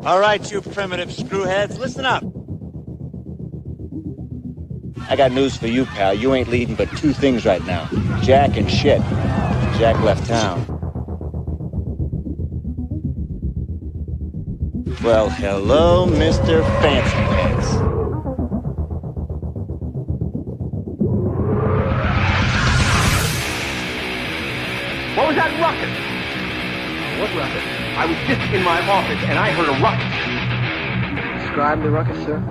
All right, you primitive screwheads, listen up. I got news for you, pal. You ain't leading but two things right now. Jack and shit. Jack left town. Well, hello, Mr. Fancy Pants. What was that ruckus? What ruckus? I was just in my office and I heard a ruckus. Describe the ruckus, sir.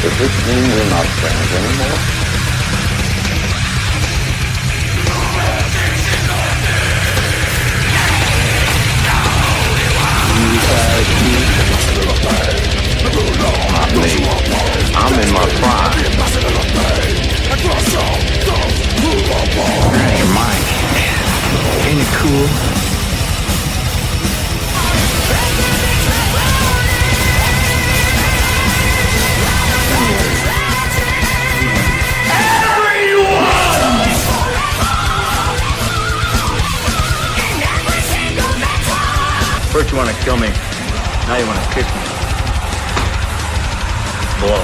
Does this mean we're not friends anymore? Not me. I'm in my prime. You're out of your mind. Ain't it cool? First you want to kill me, now you want to kick me. Blow.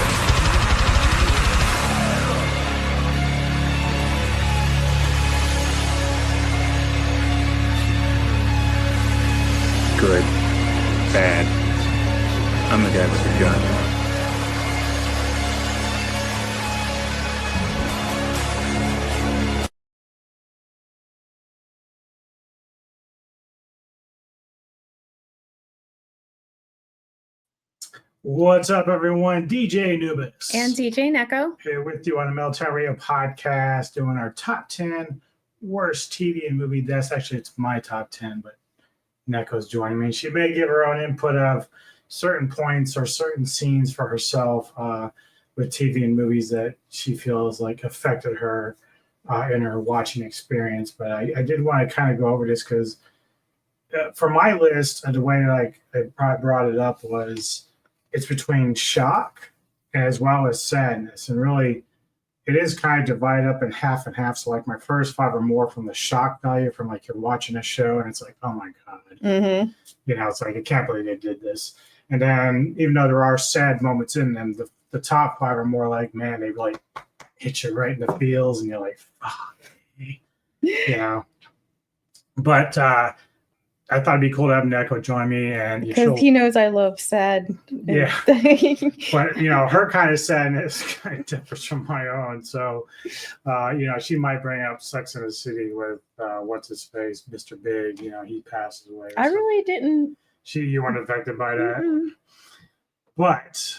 Good. Bad. I'm the guy with the gun. What's up, everyone? DJ Anubis. And DJ Neko. Here with you on the Military Radio Podcast, doing our top 10 worst TV and movie deaths. Actually, it's my top 10, but Neko's joining me. She may give her own input of certain points or certain scenes for herself with TV and movies that she feels like affected her in her watching experience. But I did want to kind of go over this because for my list, the way I brought it up was it's between shock as well as sadness. And really, it is kind of divided up in half and half. So like my first five are more from the shock value, from like you're watching a show and it's like, oh my God. Mm-hmm. You know, it's like, I can't believe they did this. And then even though there are sad moments in them, the top five are more like, man, they like hit you right in the feels and you're like, fuck. You know. But I thought it'd be cool to have Neko join me, and because he knows I love sad. Yeah, but you know, her kind of sadness kind of differs from my own. So, you know, she might bring up Sex in the City with what's his face, Mr. Big. You know, he passes away. I really didn't. You weren't affected by that, Mm-hmm. but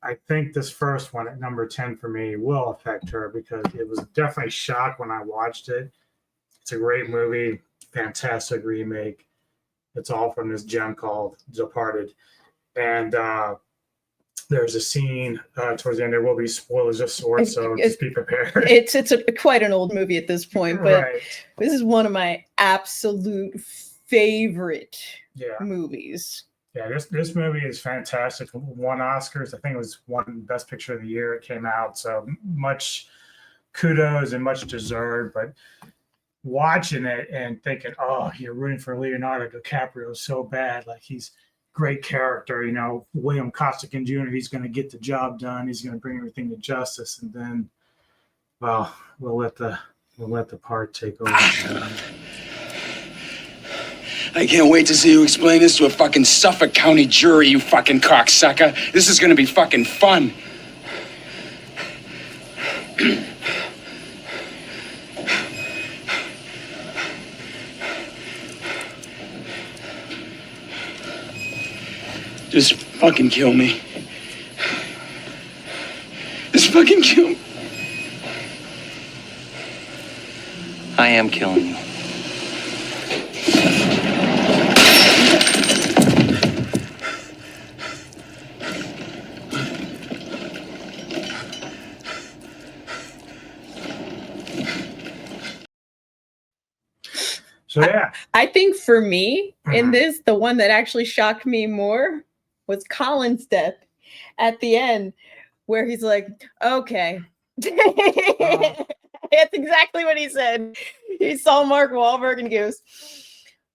I think this first one at number 10 for me will affect her because it was definitely a shock when I watched it. It's a great movie, fantastic remake. It's all from this gem called Departed. And there's a scene towards the end. There will be spoilers of sorts, so just be prepared. It's quite an old movie at this point, but right. This is one of my absolute favorite movies. Yeah, this movie is fantastic. Won Oscars. I think it was won Best Picture of the Year. It came out, so much kudos and much deserved. But watching it and thinking, oh, you're rooting for Leonardo DiCaprio so bad. Like, he's great character, you know, William Costigan Jr., he's going to get the job done. He's going to bring everything to justice. And then, well, we'll let the part take over. I can't wait to see you explain this to a fucking Suffolk County jury, you fucking cocksucker. This is going to be fucking fun. Just fucking kill me. Just fucking kill me. I am killing you. So, yeah. I think for me, in this, the one that actually shocked me more was Colin's death at the end, where he's like, okay. That's exactly what he said. He saw Mark Wahlberg and he goes,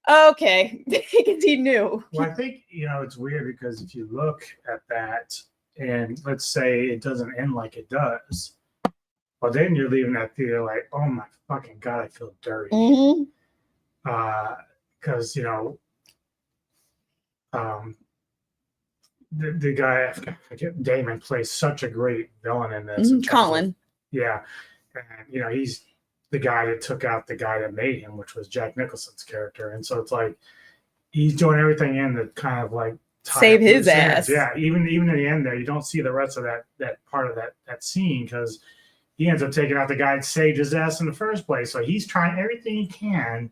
Okay, because he knew. Well, I think, it's weird because if you look at that and let's say it doesn't end like it does, well, then you're leaving that theater like, oh my fucking God, I feel dirty. Mm-hmm. Because, the guy, I forget, Damon plays such a great villain in this. In terms of- Colin. yeah. And, he's the guy that took out the guy that made him, which was Jack Nicholson's character. And so it's like, he's doing everything in to kind of like Save his ass. Yeah, even at the end there, you don't see the rest of that part of that scene because he ends up taking out the guy that saved his ass in the first place. So he's trying everything he can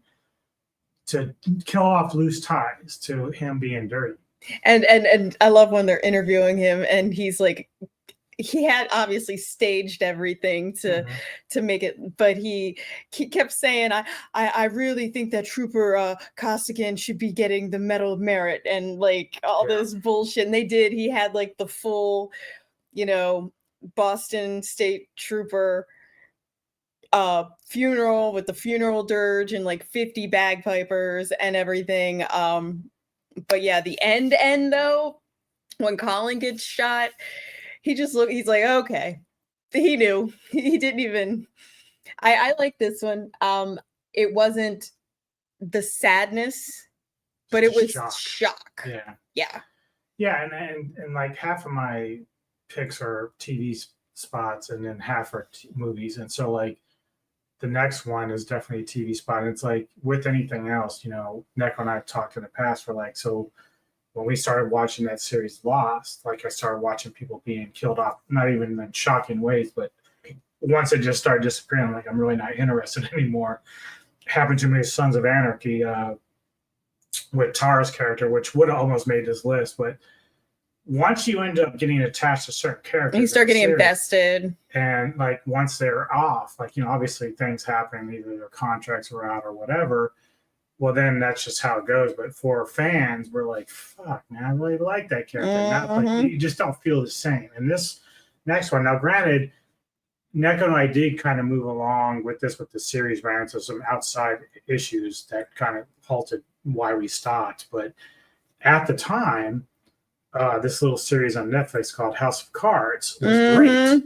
to kill off loose ties to him being dirty. And I love when they're interviewing him and he's like, he had obviously staged everything to make it, but he kept saying, I really think that Trooper Costigan should be getting the Medal of Merit and like all this bullshit. And they did. He had like the full, Boston State Trooper funeral with the funeral dirge and like 50 bagpipers and everything. But yeah, the end though, when Colin gets shot, he's like, okay, he knew. He didn't even. I like this one. It wasn't the sadness, but it was shock. Yeah, and like half of my picks are TV spots, and then half are movies, and so like the next one is definitely a TV spot. And it's like with anything else, Neko and I have talked in the past. We're like, so when we started watching that series Lost, like I started watching people being killed off, not even in shocking ways, but once it just started disappearing, like I'm really not interested anymore. Happened to me with Sons of Anarchy with Tara's character, which would have almost made this list, but once you end up getting attached to certain characters, you start getting invested. And like once they're off, like obviously things happen, either their contracts are out or whatever. Well, then that's just how it goes. But for fans, we're like, fuck, man, I really like that character. Not like you just don't feel the same. And this next one, now granted, Neko and I did kind of move along with this, with the series ran into some outside issues that kind of halted why we stopped. But at the time, this little series on Netflix called House of Cards was great.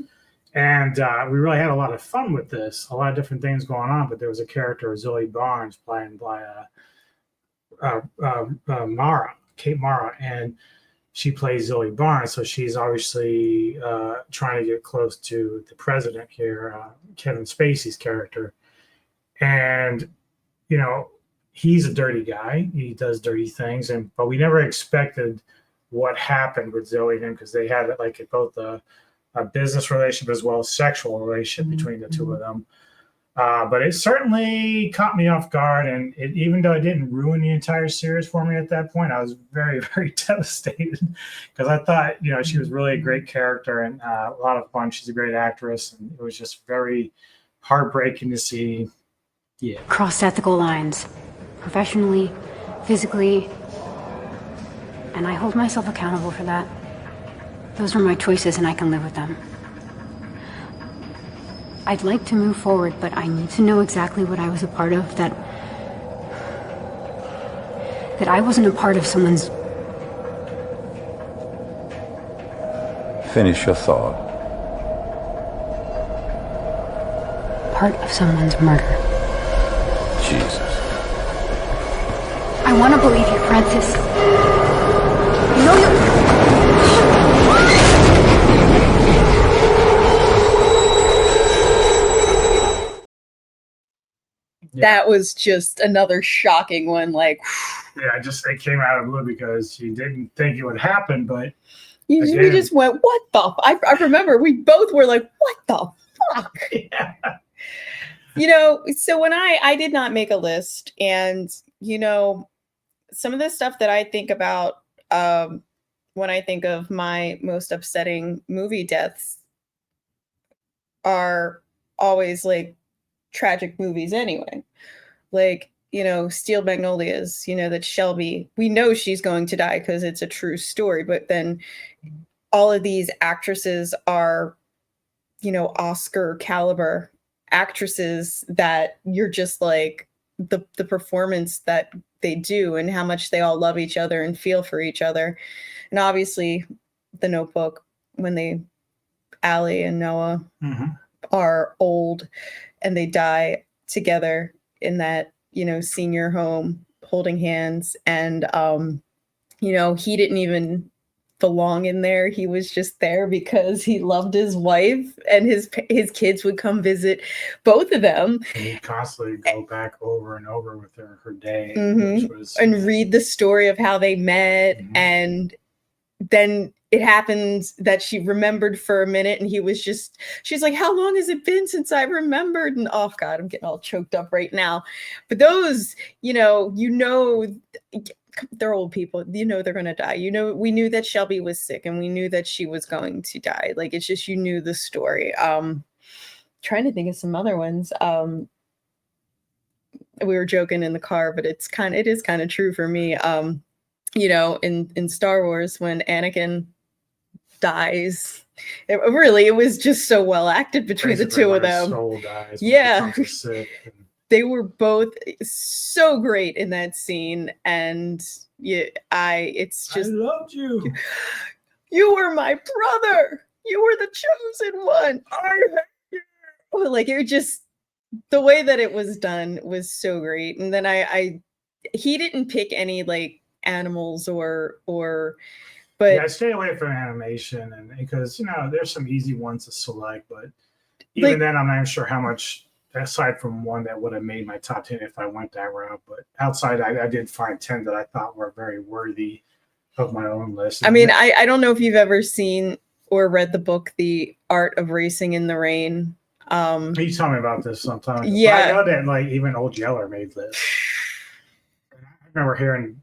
And we really had a lot of fun with this, a lot of different things going on. But there was a character, Zoe Barnes, playing by Kate Mara, and she plays Zoe Barnes. So she's obviously trying to get close to the president here, Kevin Spacey's character. And, he's a dirty guy. He does dirty things. But we never expected what happened with Zoe and him, because they had like both a business relationship as well as sexual relationship between the two of them. But it certainly caught me off guard. And even though it didn't ruin the entire series for me at that point, I was very, very devastated because I thought, she was really a great character and a lot of fun. She's a great actress. And it was just very heartbreaking to see. Yeah. Crossed ethical lines, professionally, physically, and I hold myself accountable for that. Those are my choices and I can live with them. I'd like to move forward, but I need to know exactly what I was a part of, that I wasn't a part of someone's... Finish your thought. Part of someone's murder. Jesus. I want to believe you, Francis. You know you... That was just another shocking one. Like, yeah, it came out of the blue because you didn't think it would happen, but we just went, what the? I remember we both were like, what the fuck? Yeah. So when I did not make a list, and some of the stuff that I think about when I think of my most upsetting movie deaths are always like tragic movies anyway. Like, Steel Magnolias, that Shelby, we know she's going to die because it's a true story, but then all of these actresses are, Oscar caliber actresses that you're just like, the performance that they do and how much they all love each other and feel for each other. And obviously the Notebook, when Allie and Noah are old and they die together in that, senior home holding hands. And, he didn't even belong in there. He was just there because he loved his wife, and his kids would come visit both of them. And he'd constantly go back over and over with her day, which was, and read the story of how they met. And then it happens that she remembered for a minute, and she's like, how long has it been since I remembered? And oh God, I'm getting all choked up right now. But those, they're old people, they're going to die. We knew that Shelby was sick, and we knew that she was going to die. Like, it's just, you knew the story. Trying to think of some other ones. We were joking in the car, but it is kind of true for me. In Star Wars, when Anakin dies, it was just so well acted between the two of them. Soul dies, yeah. Sick and... They were both so great in that scene, and it's just, I loved you. You were my brother. You were the chosen one. I hate you. Like, it just, the way that it was done was so great. And then he didn't pick any like animals but I stay away from animation, and because there's some easy ones to select, but even then I'm not sure how much. Aside from one that would have made my top 10 if I went that route, but outside, I did find 10 that I thought were very worthy of my own list. I mean, I don't know if you've ever seen or read the book, The Art of Racing in the Rain. You tell me about this sometime. Yeah, I know that like even Old Yeller made this. I remember hearing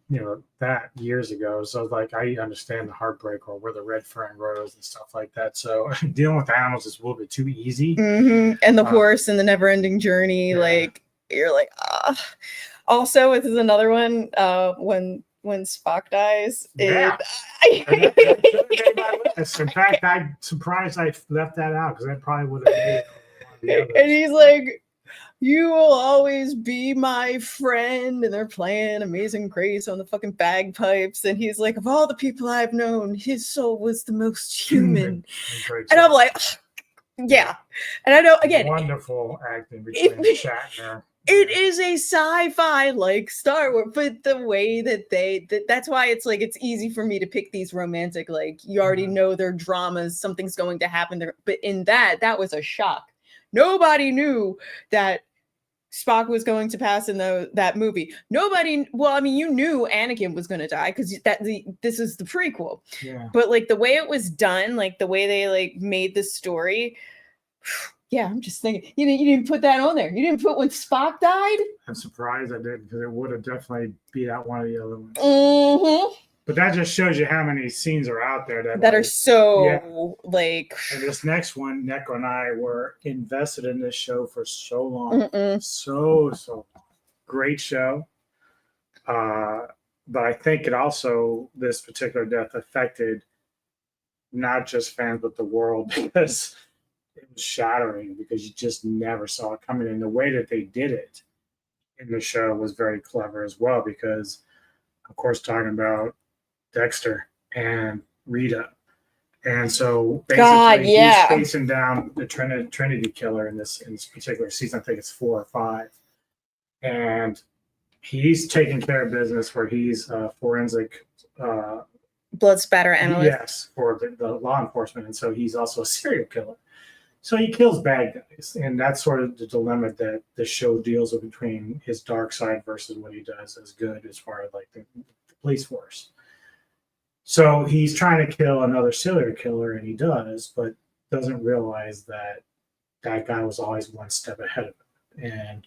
that years ago. So like I understand the Heartbreak or Where the Red Fern Grows and stuff like that. So dealing with animals is a little bit too easy. And the horse and the Never-Ending Journey, like you're like, ah. Also, this is another one. When Spock dies, In fact, I'm surprised I left that out because that probably would have made it. And he's like, you will always be my friend. And they're playing Amazing Grace on the fucking bagpipes. And he's like, of all the people I've known, his soul was the most human. And I'm like, yeah. And I know, again, wonderful acting between Shatner. It is a sci-fi like Star Wars, but the way that that's why it's like, it's easy for me to pick these romantic, like you already know their dramas, something's going to happen there. But in that was a shock. Nobody knew that Spock was going to pass in that movie. You knew Anakin was going to die because this is the prequel. Yeah. But like the way it was done, like the way they like made the story, yeah, I'm just thinking, you didn't put that on there. You didn't put when Spock died? I'm surprised I did because it would have definitely beat out one of the other ones. But that just shows you how many scenes are out there that are so like. And this next one, Neko and I were invested in this show for so long. So great show. But I think this particular death affected not just fans, but the world because it was shattering because you just never saw it coming. And the way that they did it in the show was very clever as well because, of course, talking about Dexter and Rita. And so basically he's facing down the Trinity killer in this particular season. I think it's 4 or 5. And he's taking care of business where he's a forensic blood spatter analyst. Yes, for the law enforcement. And so he's also a serial killer. So he kills bad guys. And that's sort of the dilemma that the show deals with between his dark side versus what he does as good as far as like the police force. So he's trying to kill another serial killer, and he does, but doesn't realize that that guy was always one step ahead of him. And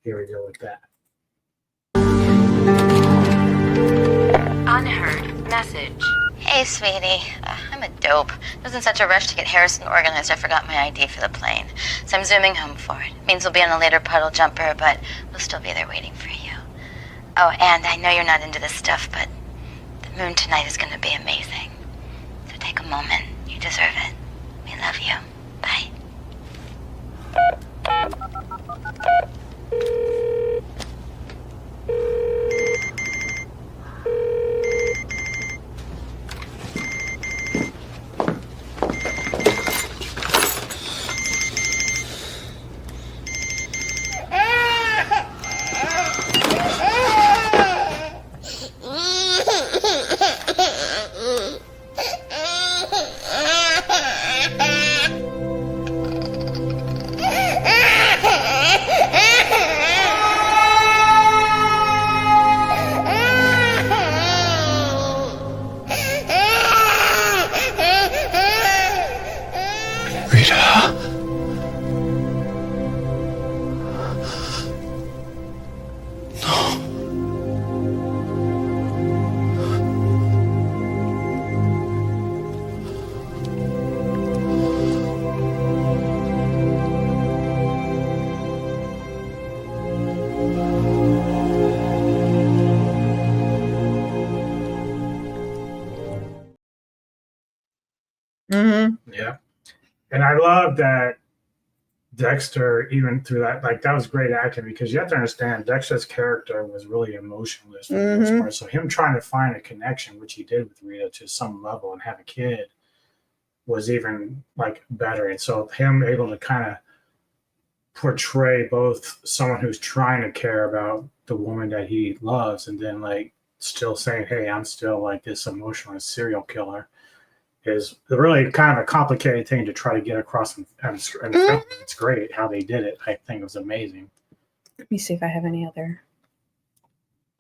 here we go with that. Unheard message. Hey, sweetie. I'm a dope. I was in such a rush to get Harrison organized, I forgot my ID for the plane. So I'm zooming home for it. Means we'll be on a later puddle jumper, but we'll still be there waiting for you. Oh, and I know you're not into this stuff, but the moon tonight is going to be amazing. So take a moment. You deserve it. We love you. Bye. And I love that Dexter, even through that, like that was great acting because you have to understand Dexter's character was really emotionless for the most part. So him trying to find a connection, which he did with Rita to some level and have a kid, was even like better. And so him able to kind of portray both someone who's trying to care about the woman that he loves and then like still saying, hey, I'm still like this emotionless serial killer is really kind of a complicated thing to try to get across and it's great how they did it. I think it was amazing. Let me see if I have any other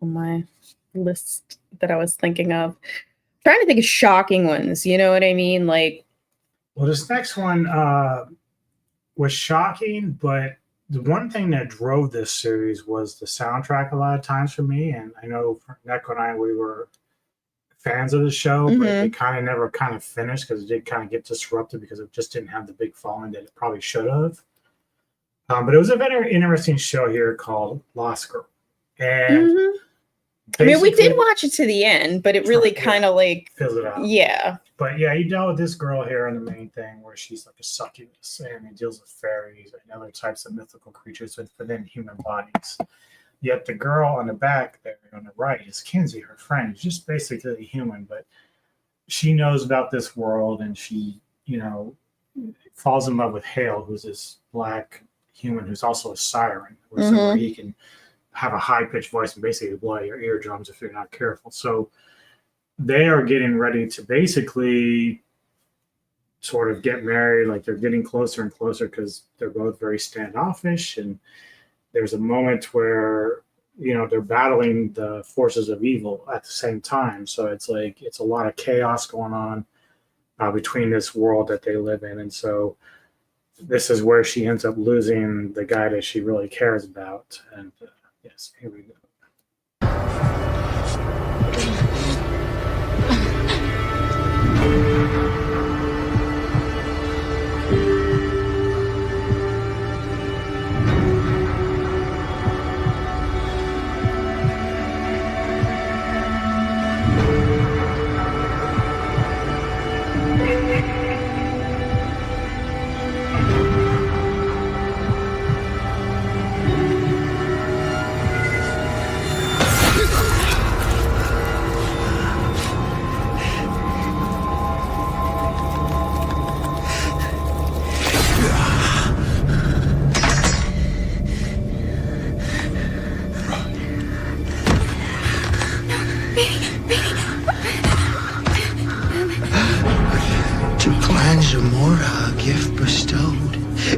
on my list that I was thinking of. Trying to think of shocking ones, you know what I mean? Like, well, this next one was shocking, but the one thing that drove this series was the soundtrack a lot of times for me. And I know for Neko and I, we were fans of the show, but it kind of never kind of finished because it did kind of get disrupted because it just didn't have the big following that it probably should have. But it was a very interesting show here called Lost Girl. And I mean, we did watch it to the end, but it really kind of like fills it out. Yeah. But yeah, you dealt with this girl here in the main thing where she's like a succubus and it deals with fairies and other types of mythical creatures within human bodies. Yet the girl on the back there on the right is Kinsey, her friend, who's just basically human, but she knows about this world and she, you know, falls in love with Hale, who's this black human who's also a siren, where he can have a high-pitched voice and basically blow out your eardrums if you're not careful. So they are getting ready to basically sort of get married, like they're getting closer and closer because they're both very standoffish, and there's a moment where, you know, they're battling the forces of evil at the same time. So it's like it's a lot of chaos going on between this world that they live in. And so this is where she ends up losing the guy that she really cares about. And yes, here we go.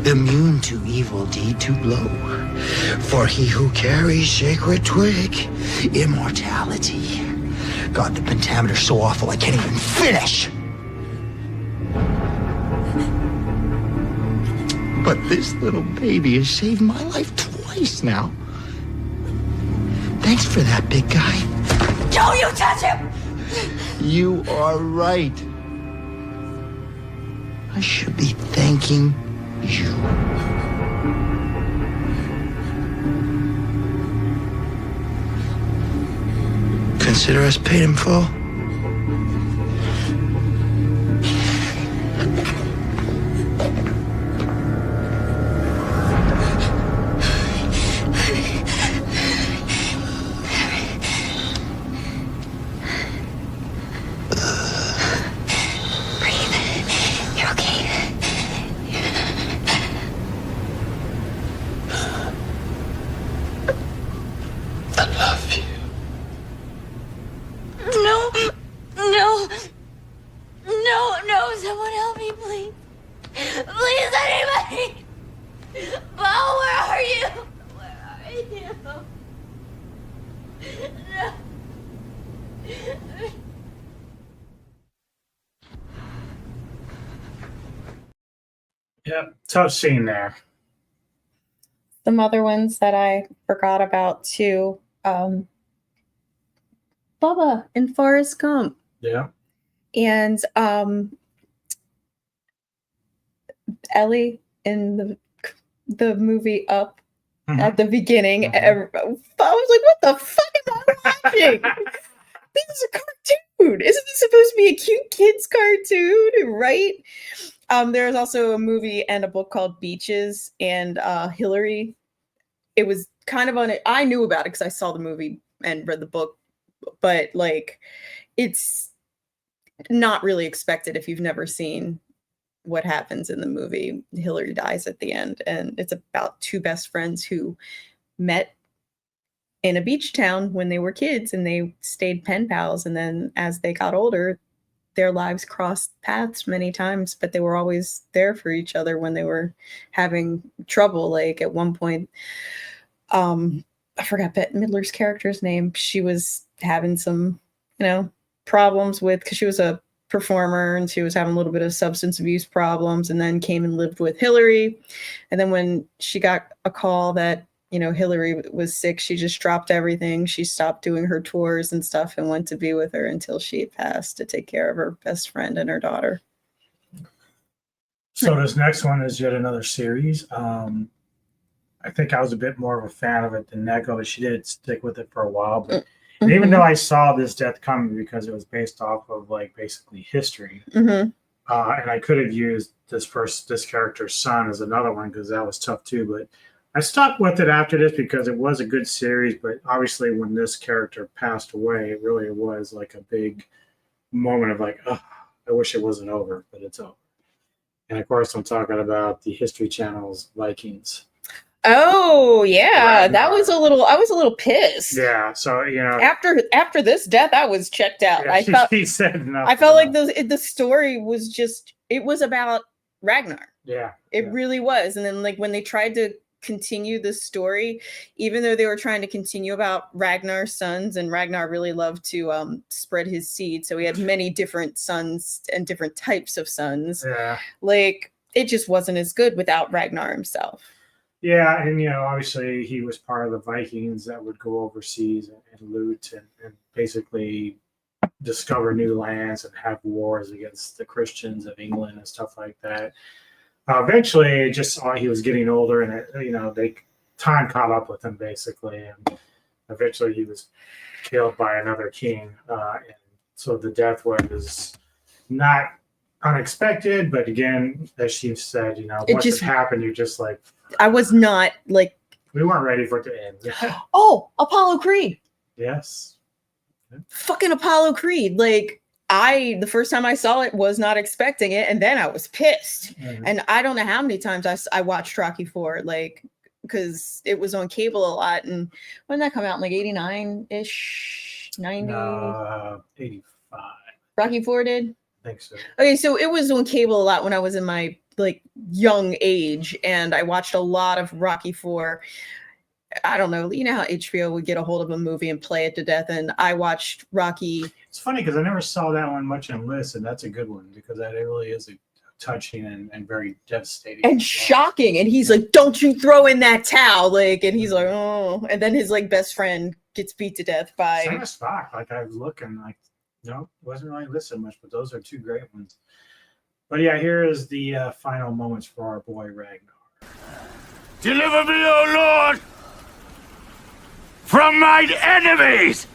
Immune to evil deed to blow. For he who carries sacred twig, immortality. God, the pentameter's so awful I can't even finish. But this little baby has saved my life twice now. Thanks for that, big guy. Don't you touch him! You are right. I should be thanking you. Consider us paid in full. Someone help me, please. Please, anybody. Bo, where are you? Where are you? No. Yep, tough scene there. Some other ones that I forgot about too. Bubba in Forrest Gump. Yeah. And Ellie in the movie Up at the beginning. I was like, what the fuck am I watching? This is a cartoon. Isn't this supposed to be a cute kids cartoon? Right? There's also a movie and a book called Beaches, and Hillary. It was kind of I knew about it because I saw the movie and read the book, but like, it's not really expected if you've never seen what happens in the movie. Hillary dies at the end, and it's about two best friends who met in a beach town when they were kids, and they stayed pen pals. And then as they got older, their lives crossed paths many times, but they were always there for each other when they were having trouble. Like at one point, I forgot Bette Midler's character's name. She was having some, problems because she was a performer and she was having a little bit of substance abuse problems, and then came and lived with Hillary. And then when she got a call that, Hillary was sick, she just dropped everything. She stopped doing her tours and stuff and went to be with her until she had passed to take care of her best friend and her daughter. So this next one is yet another series. I think I was a bit more of a fan of it than Neko, but she did stick with it for a while. But and even though I saw this death coming because it was based off of like basically history, and I could have used this character's son as another one because that was tough too. But I stuck with it after this because it was a good series. But obviously, when this character passed away, it really was like a big moment of like, oh, I wish it wasn't over, but it's over. And of course, I'm talking about the History Channel's Vikings. Oh yeah, Ragnar. I was a little pissed. Yeah, so after this death, I was checked out. Yeah, he said enough. I felt like the story was it was about Ragnar. Yeah, it really was. And then like when they tried to continue the story, even though they were trying to continue about Ragnar's sons, and Ragnar really loved to spread his seed, so he had many different sons and different types of sons. Yeah, like it just wasn't as good without Ragnar himself. Yeah, and obviously he was part of the Vikings that would go overseas and loot and basically discover new lands and have wars against the Christians of England and stuff like that. Eventually, he was getting older, and time caught up with him basically, and eventually he was killed by another king. And so the death was not unexpected, but again, as she said, once it happened, you're just like, I was not like, we weren't ready for it to end. Oh, Apollo Creed. Yes. Fucking Apollo Creed. Like the first time I saw it was not expecting it, and then I was pissed. And I don't know how many times I watched Rocky IV, like, because it was on cable a lot. And when did that come out? Like 89-ish, 90? 85. Rocky IV did? I think so. Okay, so it was on cable a lot when I was in my like young age, and I watched a lot of Rocky IV. I don't know, how HBO would get a hold of a movie and play it to death, and I watched Rocky. It's funny because I never saw that one much in lists, and that's a good one because that really is a touching and very devastating and shocking. And he's like, "Don't you throw in that towel!" Like, and he's like, "Oh!" And then his like best friend gets beat to death by. Same as Spock. Like I was looking, like, no, wasn't really listed much, but those are two great ones. But yeah, here is the final moments for our boy Ragnar. Deliver me, O Lord, from mine enemies!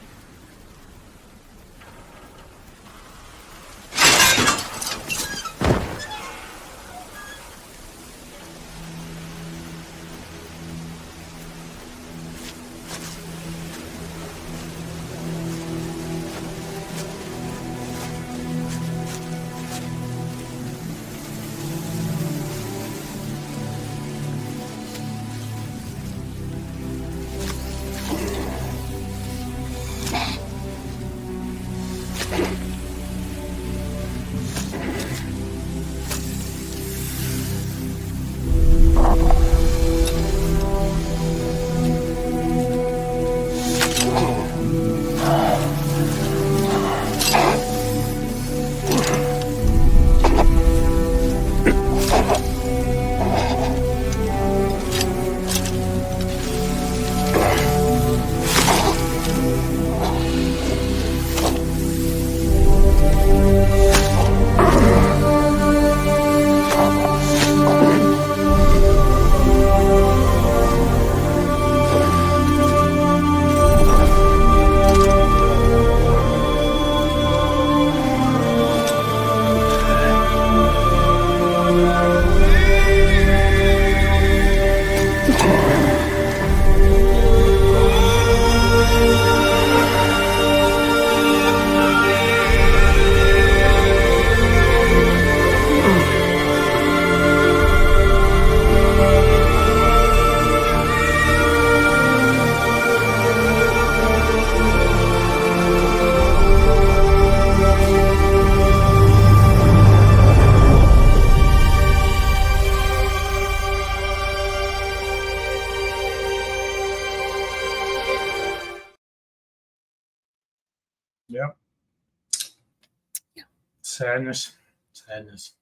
Sadness.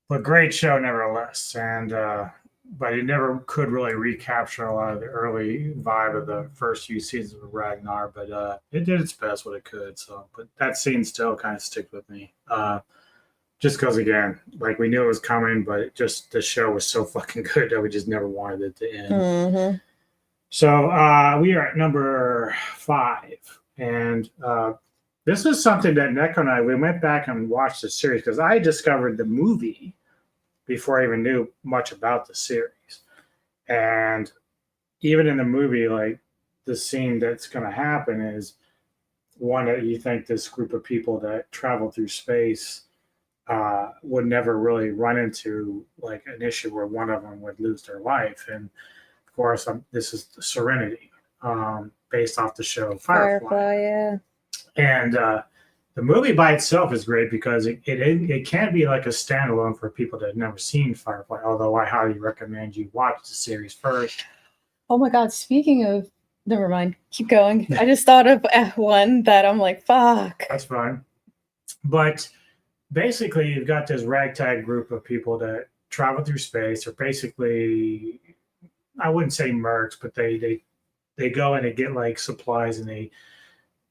But great show nevertheless. And but it never could really recapture a lot of the early vibe of the first few seasons of Ragnar, but it did its best what it could. So, but that scene still kind of sticks with me. Just because, again, like we knew it was coming, but the show was so fucking good that we just never wanted it to end. Mm-hmm. So we are at number 5, and this is something that Neko and I, we went back and watched the series because I discovered the movie before I even knew much about the series. And even in the movie, like the scene that's going to happen is one that you think this group of people that travel through space would never really run into like an issue where one of them would lose their life. And of course, this is Serenity, based off the show Firefly. Yeah. And the movie by itself is great because it can't be like a standalone for people that have never seen Firefly, although I highly recommend you watch the series first. Oh my God. Speaking of, never mind. Keep going. I just thought of one that I'm like, fuck. That's fine. But basically, you've got this ragtag group of people that travel through space. They're basically, I wouldn't say mercs, but they go and they get like supplies and they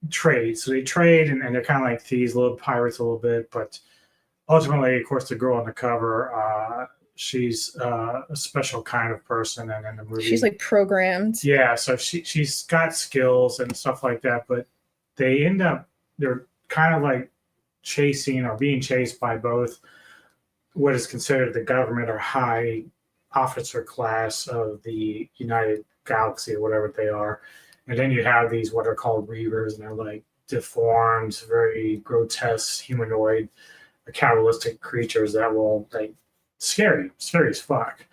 trade. So they trade and they're kind of like thieves, little pirates a little bit. But ultimately, of course, the girl on the cover, she's a special kind of person. And in the movie, she's like programmed. Yeah, so she's got skills and stuff like that. But they're kind of like chasing or being chased by both what is considered the government or high officer class of the United Galaxy or whatever they are. And then you have these what are called Reavers, and they're like deformed, very grotesque, humanoid, cannibalistic creatures that will like scary as fuck.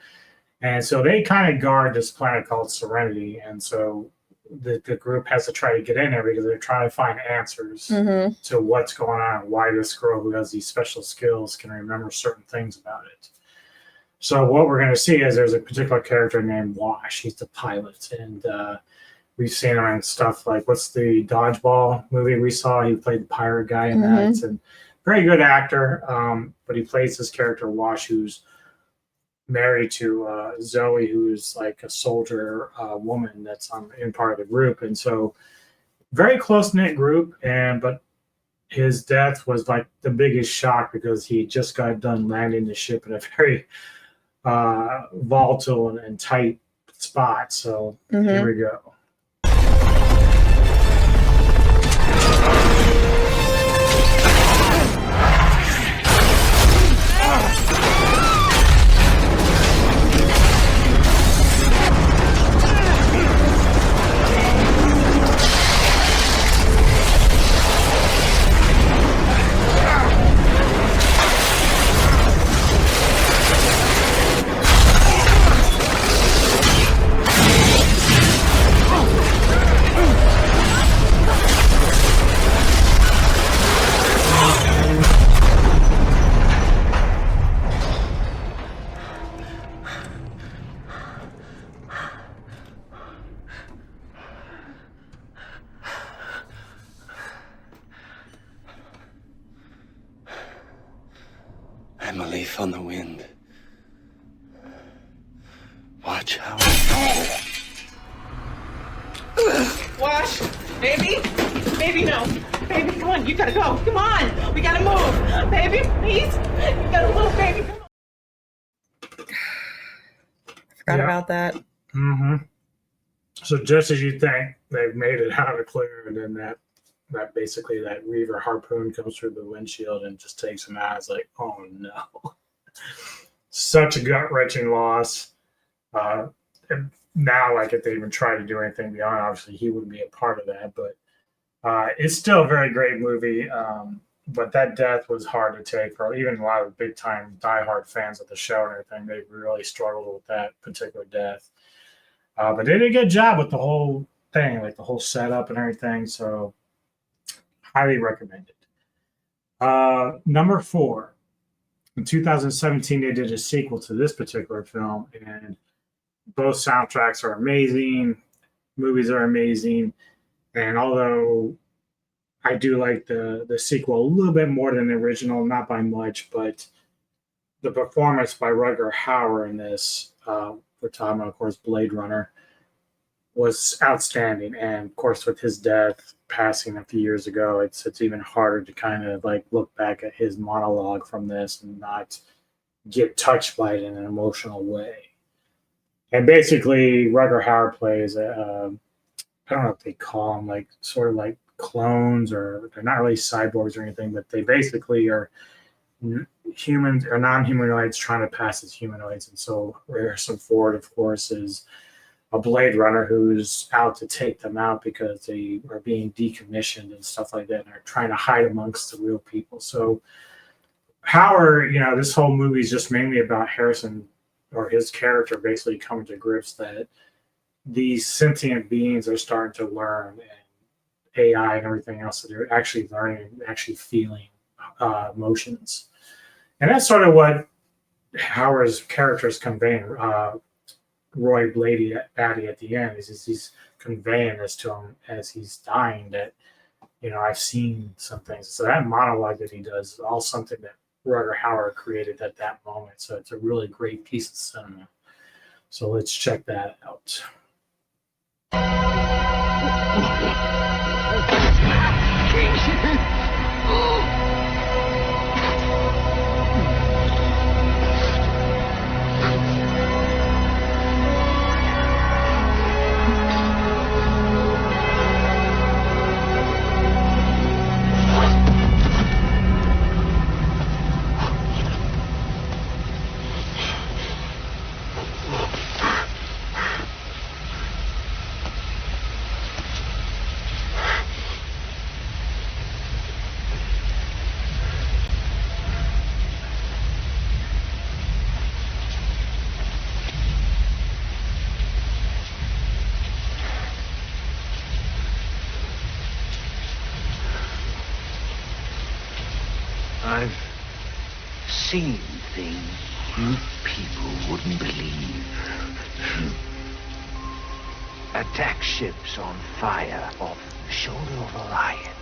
And so they kind of guard this planet called Serenity, and so the group has to try to get in there because they're trying to find answers to what's going on, why this girl who has these special skills can remember certain things about it. So what we're going to see is there's a particular character named Wash. He's the pilot, and we've seen him in stuff like, what's the Dodgeball movie we saw? He played the pirate guy in that, and very good actor, but he plays this character Wash, who's married to Zoe, who's like a soldier woman that's in part of the group. And so very close-knit group, but his death was like the biggest shock because he just got done landing the ship in a very volatile and tight spot. So here we go. I'm a leaf on the wind. Watch how Wash, baby, no, baby, come on, you gotta go, come on, we gotta move, baby, please, you gotta move, baby, come on. Forgot about that. So just as you think they've made it out of the clear, and then that basically that Reaver harpoon comes through the windshield and just takes him out. It's like, oh no. Such a gut-wrenching loss. And now, like, if they even try to do anything beyond, obviously he wouldn't be a part of that, but it's still a very great movie. But that death was hard to take for even a lot of big-time diehard fans of the show and everything. They really struggled with that particular death. But they did a good job with the whole thing, like the whole setup and everything. So highly recommended. Number 4. In 2017, they did a sequel to this particular film, and both soundtracks are amazing. Movies are amazing. And although I do like the sequel a little bit more than the original, not by much, but the performance by Rutger Hauer in this, we're talking about, of course, Blade Runner, was outstanding. And of course, with his death passing a few years ago, it's even harder to kind of like look back at his monologue from this and not get touched by it in an emotional way. And basically, Rutger Hauer plays I don't know if they call them like sort of like clones, or they're not really cyborgs or anything, but they basically are humans or non-humanoids trying to pass as humanoids. And so Harrison Ford, of course, is a Blade Runner who's out to take them out because they are being decommissioned and stuff like that, and are trying to hide amongst the real people. So Howard, this whole movie is just mainly about Harrison, or his character, basically coming to grips that these sentient beings are starting to learn, and AI and everything else, that they're actually learning and actually feeling emotions. And that's sort of what Howard's character is conveying. Roy Batty at the end is he's conveying this to him as he's dying, that I've seen some things. So that monologue that he does is all something that Rutger Hauer created at that moment. So it's a really great piece of cinema. So let's check that out. I've seen things you people wouldn't believe. Attack ships on fire off the shoulder of Orion.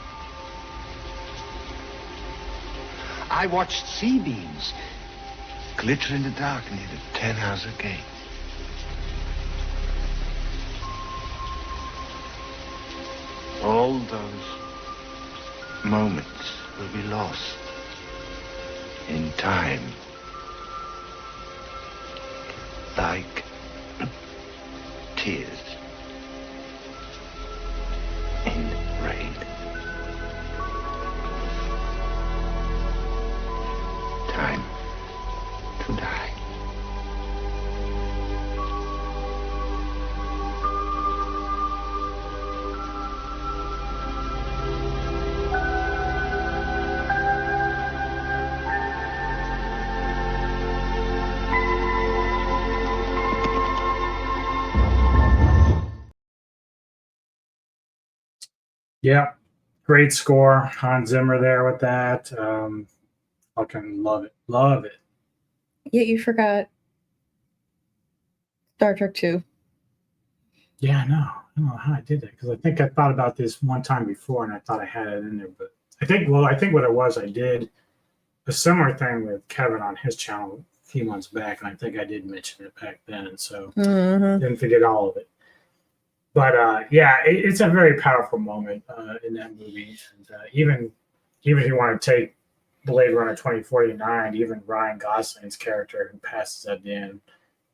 I watched sea beams glitter in the dark near the 10-house gate. All those moments will be lost in time, like tears in rain. Time to die. Yeah, great score. Hans Zimmer there with that. Fucking love it. Love it. Yeah, you forgot Star Trek 2. Yeah, I know. I don't know how I did that, because I think I thought about this one time before and I thought I had it in there. But I think what it was, I did a similar thing with Kevin on his channel a few months back, and I think I did mention it back then. And so didn't forget all of it. But it's a very powerful moment in that movie. And even if you want to take Blade Runner 2049, even Ryan Gosling's character who passes at the end,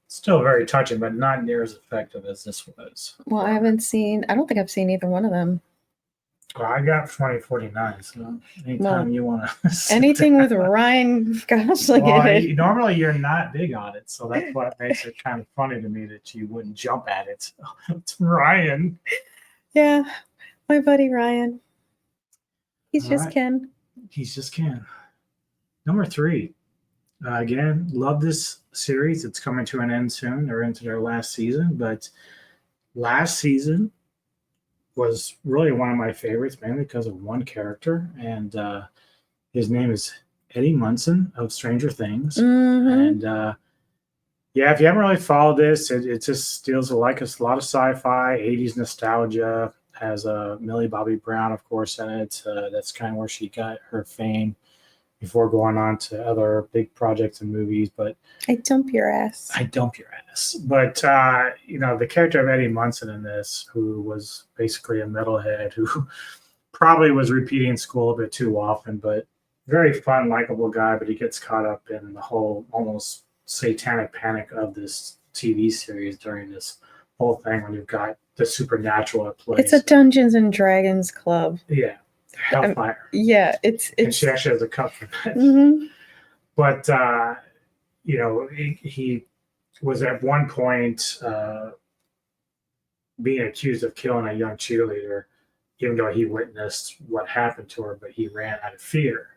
still very touching, but not near as effective as this was. Well, I don't think I've seen either one of them. Well, I got 2049, so anytime you want to. Anything with Ryan Gosling in it. Normally you're not big on it, so that's what makes it kind of funny to me that you wouldn't jump at it. It's Ryan. Yeah, my buddy Ryan. He's just right. Ken. He's just Ken. Number 3. Again, love this series. It's coming to an end soon. They're into their last season, but last season was really one of my favorites, mainly because of one character, and his name is Eddie Munson of Stranger Things. And if you haven't really followed this, it just deals with like a lot of sci-fi, 80s nostalgia, has Millie Bobby Brown, of course, in it. That's kind of where she got her fame before going on to other big projects and movies. But I dump your ass. But the character of Eddie Munson in this, who was basically a metalhead who probably was repeating school a bit too often, but very fun, likable guy. But he gets caught up in the whole almost satanic panic of this TV series during this whole thing when you've got the supernatural at play. It's a Dungeons and Dragons club. Yeah. Hellfire. Yeah, it's and she actually has a cup for that. Mm-hmm. But he was at one point being accused of killing a young cheerleader, even though he witnessed what happened to her, but he ran out of fear.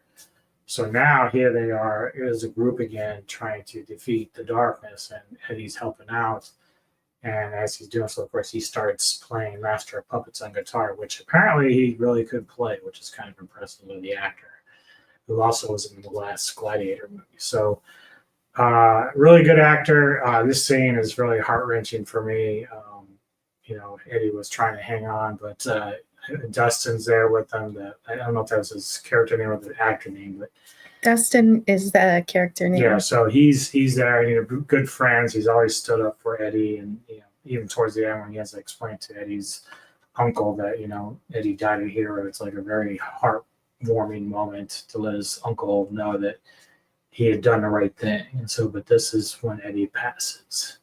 So now here they are as a group again trying to defeat the darkness, and Eddie's helping out. And as he's doing so, of course, he starts playing Master of Puppets on guitar, which apparently he really could play, which is kind of impressive of the actor, who also was in the last Gladiator movie. So really good actor. This scene is really heart-wrenching for me. Eddie was trying to hang on, but Dustin's there with them. I don't know if that was his character name or the actor name, but Dustin is the character name. yeah, so he's there, and good friends. He's always stood up for Eddie, and even towards the end when he has to explain to Eddie's uncle that Eddie died a hero, it's like a very heartwarming moment to let his uncle know that he had done the right thing. And so, but this is when Eddie passes.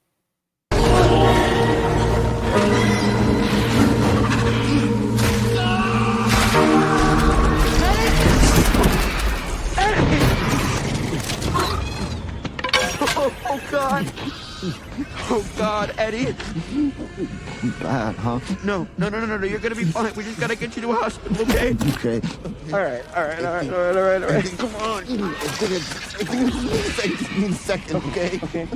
Oh, God. Oh, God, Eddie. Bad, huh? No. You're going to be fine. We just got to get you to a hospital, okay? Okay. All right. Come on. Give me a second, okay? Okay.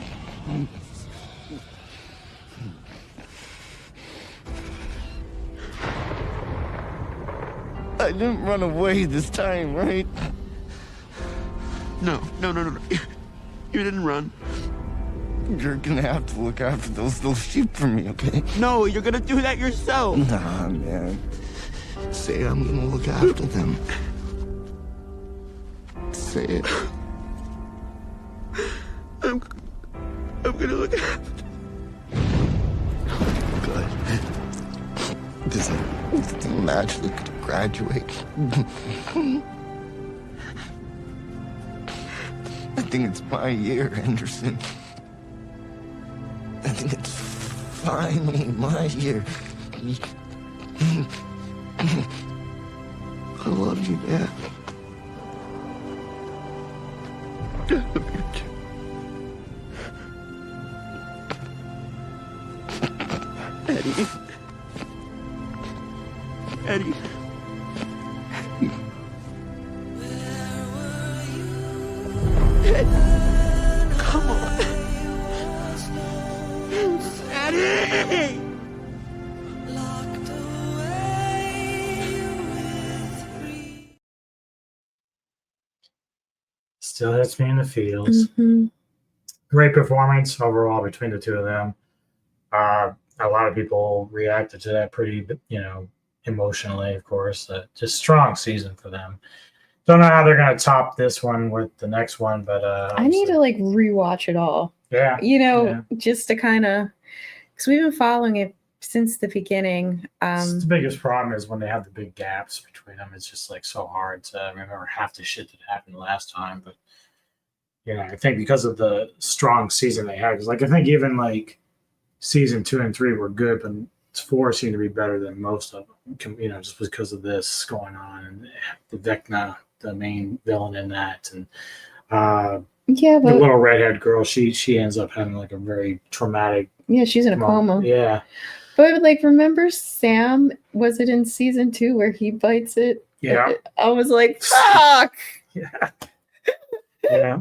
I didn't run away this time, right? No. You didn't run. You're gonna have to look after those little sheep for me, okay? No, you're going to do that yourself. Nah, man. Say I'm gonna look after them. Say it. I'm going to look after them. Good. Does it magically graduate? I think it's my year, Anderson. I think it's finally my year. I love you, Dad. I love you too. Eddie. Come on. Eddie! Still hits me in the feels. Mm-hmm. Great performance overall between the two of them. A lot of people reacted to that pretty, emotionally, of course. Just strong season for them. Don't know how they're going to top this one with the next one, but I need to rewatch it all. Yeah. Just to kind of, because we've been following it since the beginning. The biggest problem is when they have the big gaps between them. It's just so hard to remember half the shit that happened last time. But I think because of the strong season they had, because I think even season 2 and 3 were good, but 4 seemed to be better than most of them. Just because of this going on, and the Vecna, the main villain in that, and the little redhead girl, she ends up having a very traumatic. Yeah, she's in a moment. coma. Yeah. But remember Sam? Was it in season 2 where he bites it? Yeah. I was like, fuck. Yeah. Yeah.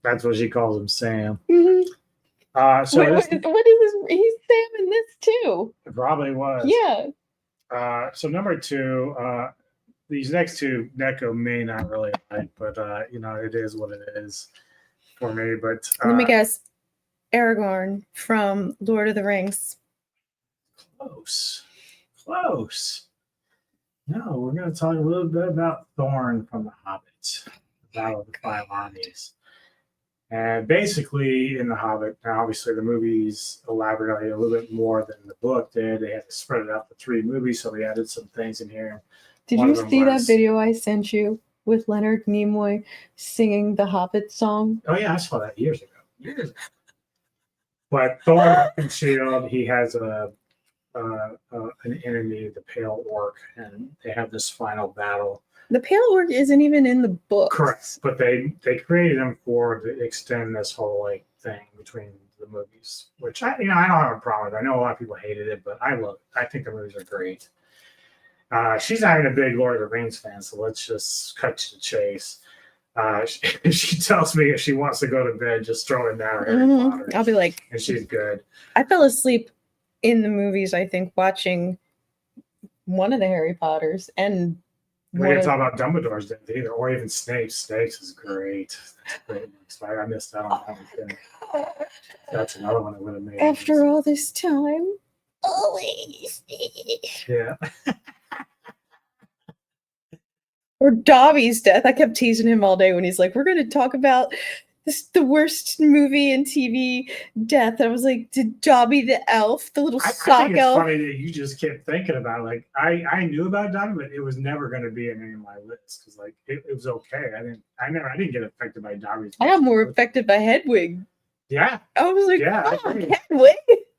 That's what she calls him, Sam. Mm-hmm. So what is this? He's Sam in this too. It probably was. Yeah. So number 2, these next two Neko may not really like, but it is what it is for me. But Let me guess. Aragorn from Lord of the Rings. close. No, we're going to talk a little bit about Thorn from The Hobbit, the Battle of the Five Armies. And basically, in The Hobbit, now obviously the movies elaborate a little bit more than the book did. They had to spread it out to 3 movies, so we added some things in here. Did you see that video I sent you with Leonard Nimoy singing the Hobbit song? Oh, yeah, I saw that years ago. But Thorn and Shield, he has an enemy, the Pale Orc, and they have this final battle. The Pale Orc isn't even in the book. Correct, but they created him to extend this whole like thing between the movies, which I don't have a problem with. I know a lot of people hated it, but I love it. I think the movies are great. She's not even a big Lord of the Rings fan, so let's just cut to the chase. She tells me if she wants to go to bed, just throw in there Harry Potter. I'll be like, and she's good. I fell asleep in the movies, I think, watching one of the Harry Potters, and we didn't talk about Dumbledore's death either, or even Snape's. Snape's is great. That's great. I missed that on that. That's another one that would have made. After all this time, always. Yeah. Or Dobby's death. I kept teasing him all day when he's like, "We're going to talk about the worst movie and TV death." I was like, "Did Dobby the elf, the little sock I think it's elf?" funny that you just kept thinking about it. Like I knew about Dobby, but it was never going to be in any of my lists because like it was okay. I didn't get affected by Dobby's. I got more affected by Hedwig. Yeah. I was like, yeah, "Oh, Hedwig."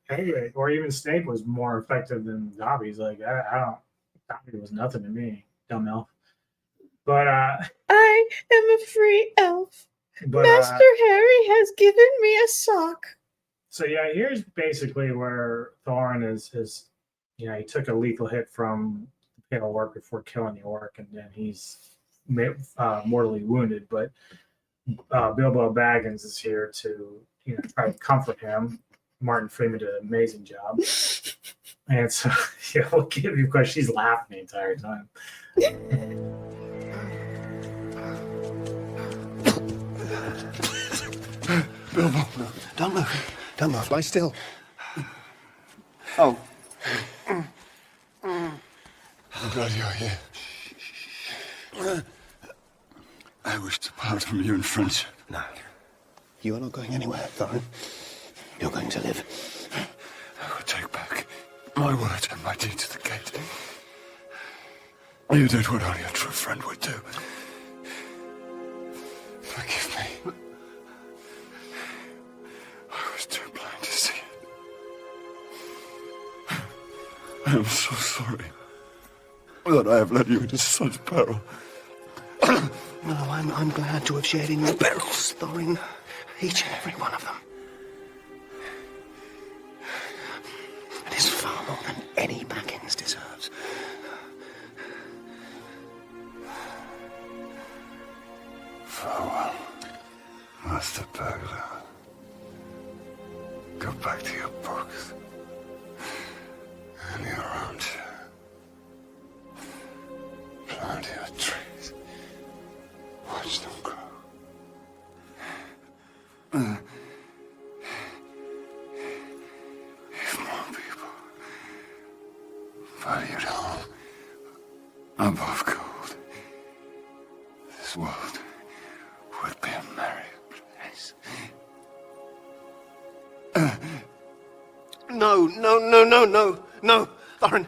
Hedwig, or even Snape was more effective than Dobby's. Like I don't. Dobby was nothing to me, dumb elf. But I am a free elf. But, Master Harry has given me a sock. So yeah, here's basically where Thorin is. He took a lethal hit from the Pale Orc before killing the orc, and then he's mortally wounded. But Bilbo Baggins is here to try to comfort him. Martin Freeman did an amazing job, and so yeah, we'll give you because she's laughing the entire time. Bilbo, no, don't move. Don't move. Lie still. Oh. I'm glad you're here. I wish to part from you in friendship. No. You are not going anywhere, Thorin. You're going to live. I will take back my word and my deed to the gate. You did what only a true friend would do. Forgive me. I was too blind to see it. I am so sorry that I have led you into such peril. No, I'm glad to have shared in your perils, Thorin. Each and every one of them. It is far more than any Baggins deserves. Farewell, Master Burglar. Go back to your books and your armchair. Plant your trees. Watch them grow. If more people valued home above gold, this world would be a merry place. No, Thorin.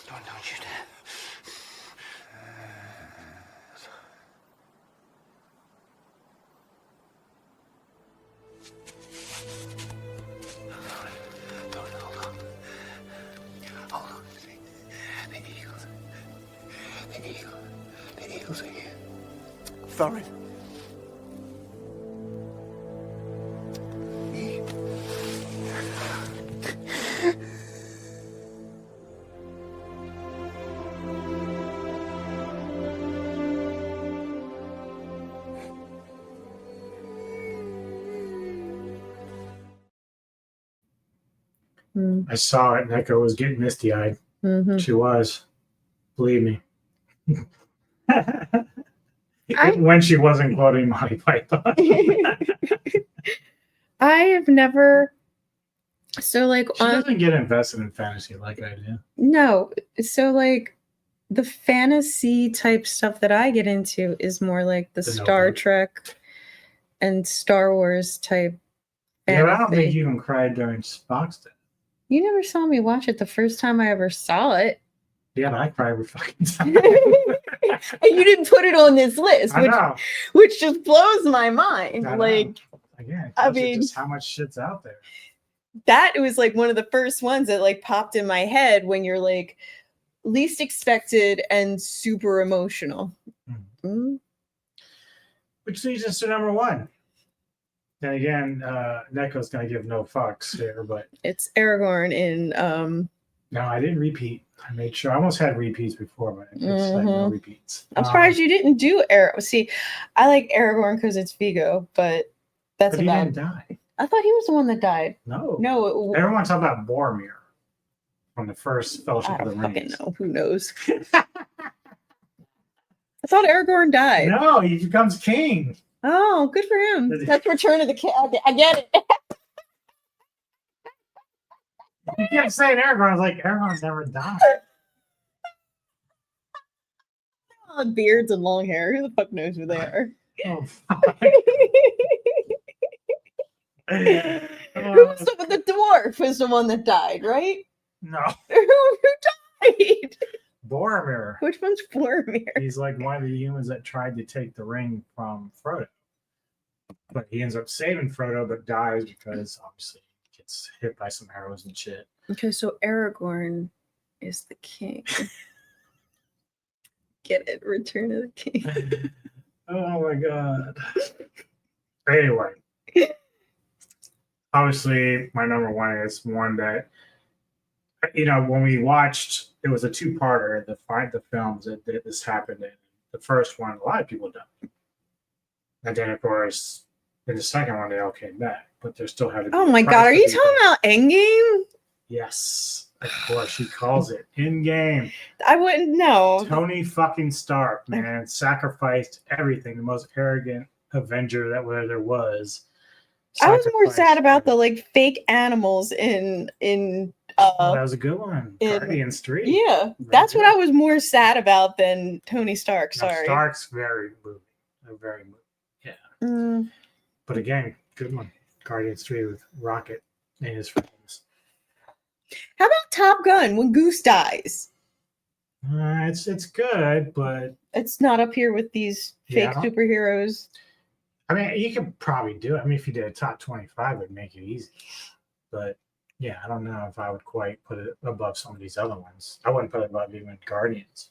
Don't you dare. Hold on. See? The eagles. The eagles are here. Thorin. I saw it. Neko was getting misty-eyed. Mm-hmm. She was. Believe me. When she wasn't quoting Monty Python. I have never So like She doesn't get invested in fantasy like I do. no, so like the fantasy type stuff that I get into is more like the Star Notebook. Trek and Star Wars type Yeah, but I don't think fantasy. you even cried during Spock's death. You never saw me watch it the first time I ever saw it. Yeah, but I cry every fucking time. And you didn't put it on this list, I know. which just blows my mind. I know. Like, Again, I I mean, just how much shit's out there. that was like one of the first ones that like popped in my head when you're like least expected and super emotional. Mm. Which leads us to number one. And again, Neko's gonna give no fucks here, but It's Aragorn in no, I didn't repeat. I made sure I almost had repeats before, but it's like no repeats. I'm surprised you didn't do Aragorn. See, I like Aragorn because it's Vigo, but that's But he about. didn't die. I thought he was the one that died. No, everyone talks about Boromir from the first Fellowship I of the don't fucking Rings. know. Who knows? I thought Aragorn died. No, he becomes king. Oh, good for him. That's Return of the King. I get it. You kept saying Aragorn. I was like, Aragorn's never died. Oh, beards and long hair. Who the fuck knows who they are? Oh, Who was the dwarf? Was the one that died, right? No, Who died? Boromir. Which one's Boromir? He's like one of the humans that tried to take the ring from Frodo. But he ends up saving Frodo, but dies because obviously he gets hit by some arrows and shit. Okay, so Aragorn is the king. Get it? Return of the King. Oh my god. Anyway. Obviously, my number one is one that, when we watched, it was a two-parter, the films that this happened in. The first one, a lot of people died. And then, of course, in the second one, they all came back. But there still had to be Oh my god, are you talking about Endgame? Yes. Of course, she calls it in-game. I wouldn't know. Tony fucking Stark, man, sacrificed everything. The most arrogant Avenger that there was. I was more sad about the like fake animals in that was a good one. Guardians 3. Yeah, that's what I was more sad about than Tony Stark. Now, Sorry. Stark's very moving. Very moving. Yeah. But again, good one. Guardians 3 with Rocket and his friends. How about Top Gun when Goose dies? It's good, but it's not up here with these fake superheroes. I mean, you could probably do it. I mean, if you did a top 25, it would make it easy. But yeah, I don't know if I would quite put it above some of these other ones. I wouldn't put it above even Guardians.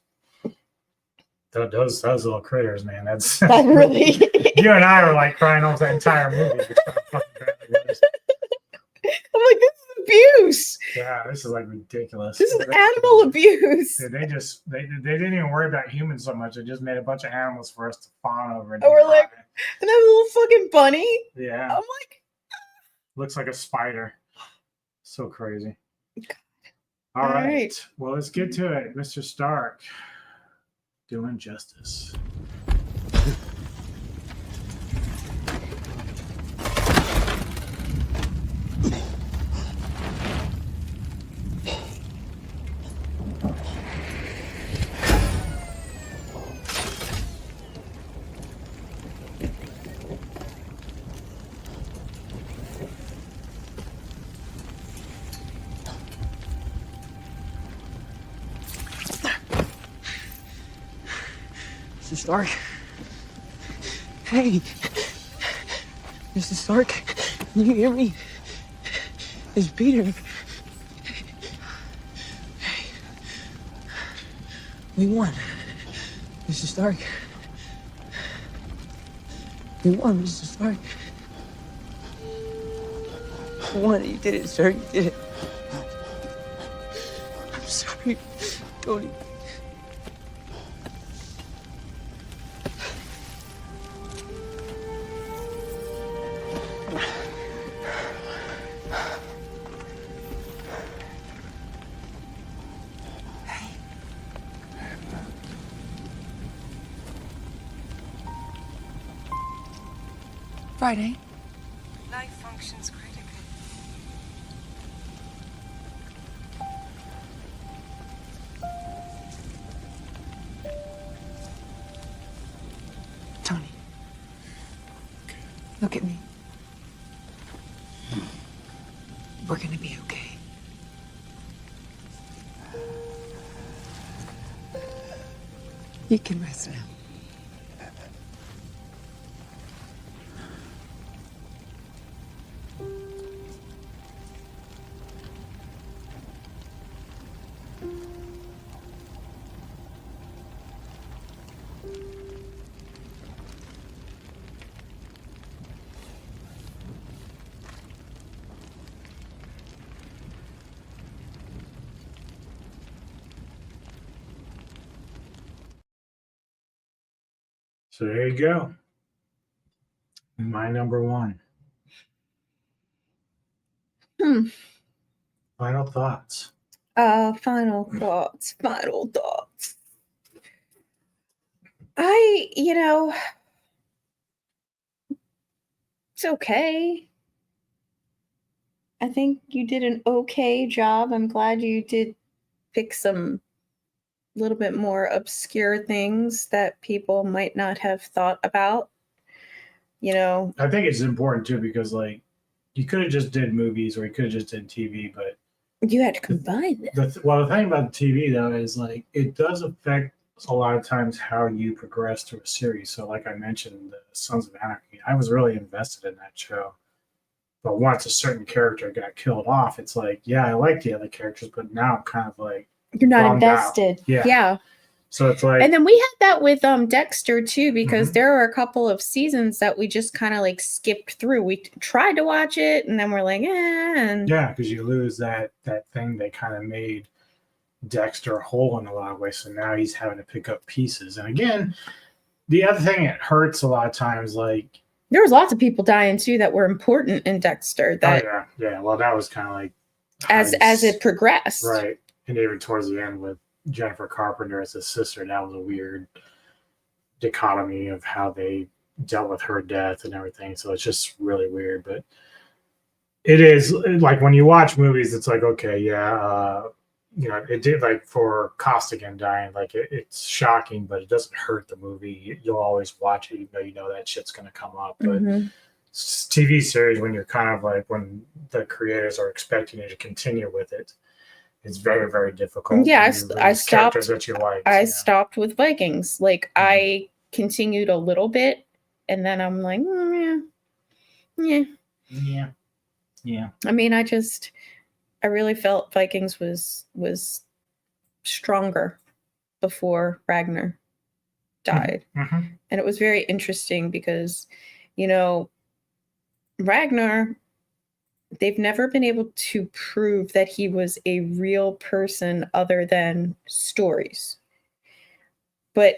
Those little critters, man. That's really. You and I were like crying over the entire movie. I'm like, this is abuse. Yeah, this is like ridiculous. This is animal abuse. Dude, they didn't even worry about humans so much. They just made a bunch of animals for us to fawn over. And we're like, and that little fucking bunny. Yeah. I'm like, looks like a spider. So crazy. All right. Well, let's get to it. Mr. Stark, doing justice. Mr. Stark? Hey! Mr. Stark? Can you hear me? It's Peter. Hey. We won. Mr. Stark. We won, Mr. Stark. We won. You did it, sir. You did it. I'm sorry, Tony. Friday. Life functions critically. Look at me. We're gonna be okay. You can rest now. So there you go. My number one. Final thoughts. Final thoughts. It's okay. I think you did an okay job. I'm glad you did pick some little bit more obscure things that people might not have thought about. I think it's important too because like you could have just did movies or you could have just did TV, but you had to combine them. the thing about the TV though is like it does affect a lot of times how you progress through a series. So like I mentioned, the Sons of Anarchy, I was really invested in that show. But once a certain character got killed off, it's like, yeah, I like the other characters, but now I'm kind of like you're not bummed invested. out. Yeah. So it's like, and then we had that with Dexter too, because there were a couple of seasons that we just kind of like skipped through. We tried to watch it, and then we're like, and yeah, because you lose that thing they kind of made Dexter whole in a lot of ways. So now he's having to pick up pieces. And again, the other thing it hurts a lot of times, like there was lots of people dying too that were important in Dexter. That yeah. Well, that was kind of like as it progressed, right? And even towards the end with Jennifer Carpenter as his sister, that was a weird dichotomy of how they dealt with her death and everything. So it's just really weird. But it is like when you watch movies, it's like, okay, yeah, it did, like for Costigan dying, like it's shocking, but it doesn't hurt the movie. You'll always watch it, even though you know that shit's going to come up. But TV series, when you're kind of like, when the creators are expecting you to continue with it, it's very, very difficult. Yeah, I stopped. That you like. I stopped with Vikings. Like I continued a little bit, and then I'm like, yeah. I mean, I really felt Vikings was stronger before Ragnar died. And it was very interesting because, Ragnar, they've never been able to prove that he was a real person other than stories. But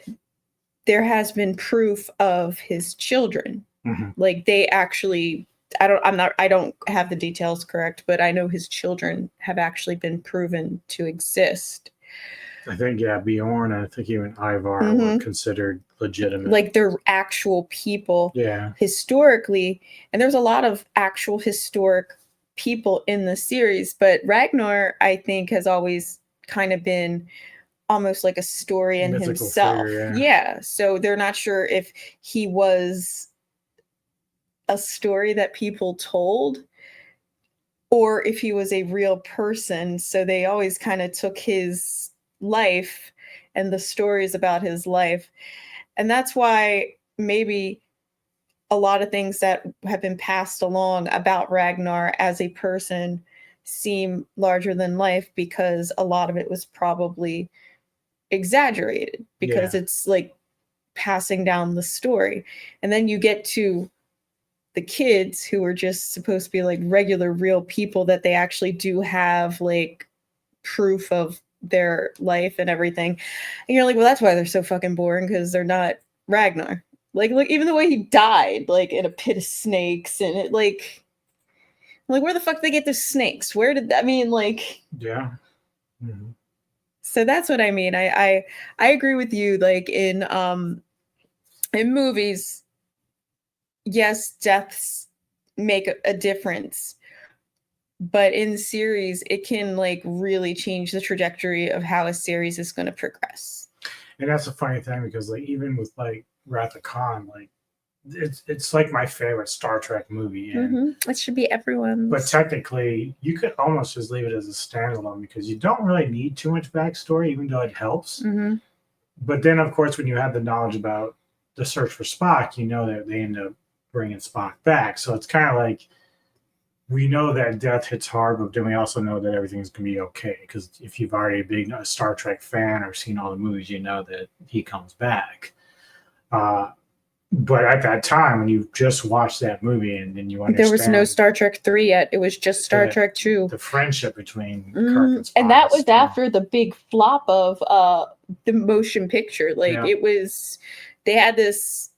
there has been proof of his children. Like they actually, I don't have the details correct, but I know his children have actually been proven to exist. I think, yeah, Bjorn and I think even Ivar were considered legitimate. Like they're actual people historically. And there's a lot of actual historic people in the series, but Ragnar, I think, has always kind of been almost like a story in himself. Figure, so they're not sure if he was a story that people told or if he was a real person. So they always kind of took his life and the stories about his life. And that's why maybe a lot of things that have been passed along about Ragnar as a person seem larger than life, because a lot of it was probably exaggerated because it's like passing down the story. And then you get to the kids who are just supposed to be like regular real people that they actually do have like proof of their life and everything. And you're like, well, that's why they're so fucking boring, because they're not Ragnar. Like even the way he died, like in a pit of snakes, and it like where the fuck did they get the snakes? Where did that mean? Like So that's what I mean. I agree with you. Like in movies, yes, deaths make a difference, but in series, it can like really change the trajectory of how a series is going to progress. And that's a funny thing, because like even with like Wrath of Khan, like it's like my favorite Star Trek movie. And, It should be everyone's. but technically, you could almost just leave it as a standalone because you don't really need too much backstory, even though it helps. But then, of course, when you have the knowledge about the search for Spock, you know that they end up bringing Spock back. So it's kind of like we know that death hits hard, but then we also know that everything's going to be okay. Because if you've already been a Star Trek fan or seen all the movies, you know that he comes back. But at that time, when you just watched that movie and then you understand... There was no Star Trek 3 yet. It was just Star Trek 2. The friendship between Kirk and Spock. And that was after the big flop of the motion picture. Like, Yeah. it was... They had this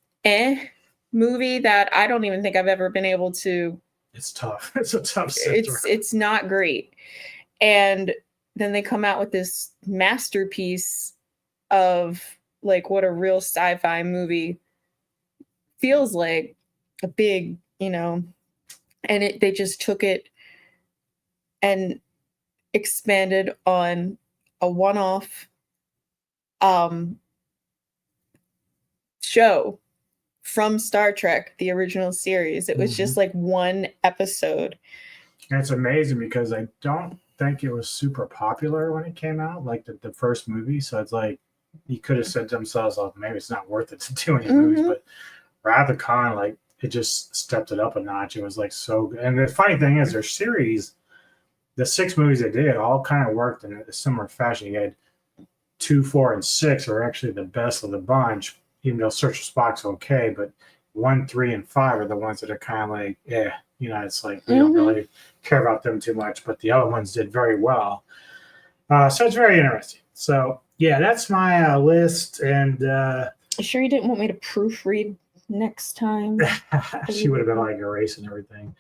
movie that I don't even think I've ever been able to... It's tough. It's a tough sit. It's not great. And then they come out with this masterpiece of, like, what a real sci-fi movie feels like. A big, and they just took it and expanded on a one-off show from Star Trek, the original series. It was just like one episode. And it's amazing because I don't think it was super popular when it came out, like the first movie. So it's like you could have said to themselves, "Oh, maybe it's not worth it to do any movies." But Wrath of Khan, like, it just stepped it up a notch. It was like so good. And the funny thing is, their series, the 6 movies they did, all kind of worked in a similar fashion. You had 2, 4, and 6 are actually the best of the bunch, even though Search for Spock's okay. But 1, 3, and 5 are the ones that are kind of like, it's like we don't really care about them too much. But the other ones did very well. So it's very interesting. So, yeah, that's my list. And You sure you didn't want me to proofread next time? she would have been like erasing everything.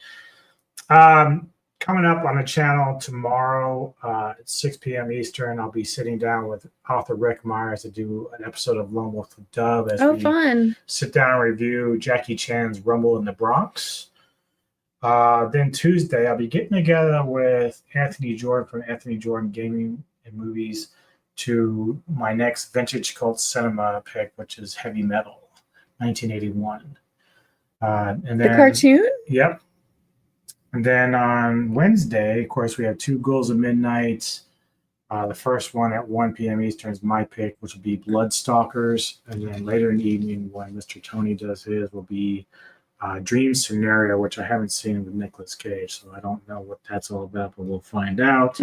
Coming up on the channel tomorrow at 6 p.m. Eastern, I'll be sitting down with author Rick Myers to do an episode of Lone Wolf and Dove as we fun. sit down and review Jackie Chan's Rumble in the Bronx. Then Tuesday, I'll be getting together with Anthony Jordan from Anthony Jordan Gaming and Movies to my next vintage cult cinema pick, which is Heavy Metal, 1981. And then, the cartoon? Yep. And then on Wednesday, of course, we have 2 Ghouls of Midnight. The first one at 1 p.m. Eastern is my pick, which will be Bloodstalkers. And then later in the evening, when Mr. Tony does his, will be Dream Scenario, which I haven't seen with Nicolas Cage. So I don't know what that's all about, but we'll find out.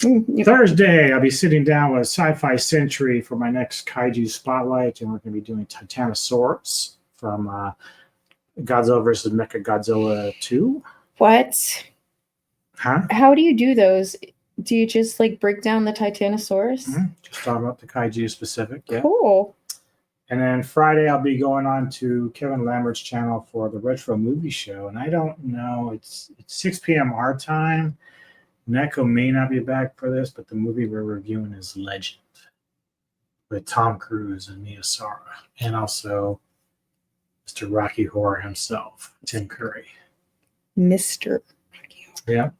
Thursday, I'll be sitting down with Sci-Fi Century for my next Kaiju Spotlight, and we're going to be doing Titanosaurus from Godzilla vs. Mechagodzilla 2. What? Huh? How do you do those? Do you just like break down the Titanosaurus? Just talking about the Kaiju specific. Yeah. Cool. And then Friday, I'll be going on to Kevin Lambert's channel for the Retro Movie Show. And I don't know, it's 6 p.m. our time. Neko may not be back for this, but the movie we're reviewing is Legend with Tom Cruise and Mia Sara, and also Mr. Rocky Horror himself, Tim Curry. Mr. Yeah.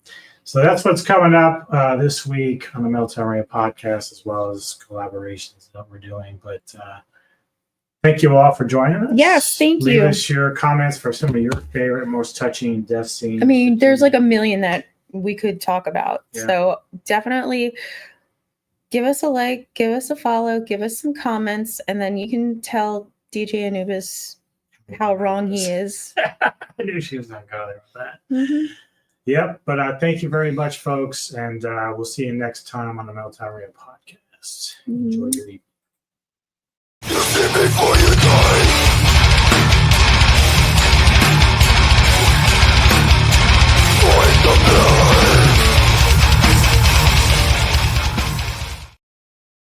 So that's what's coming up this week on the Military podcast, as well as collaborations that we're doing. But thank you all for joining us. Yes, thank Leave you. us your comments for some of your favorite, most touching death scenes. I mean, there's like a million that we could talk about. Yeah. So definitely give us a like, give us a follow, give us some comments, and then you can tell DJ Anubis how wrong he is. I knew she was not going there with that. Yep. But thank you very much, folks. And we'll see you next time on the Military podcast. Enjoy your evening.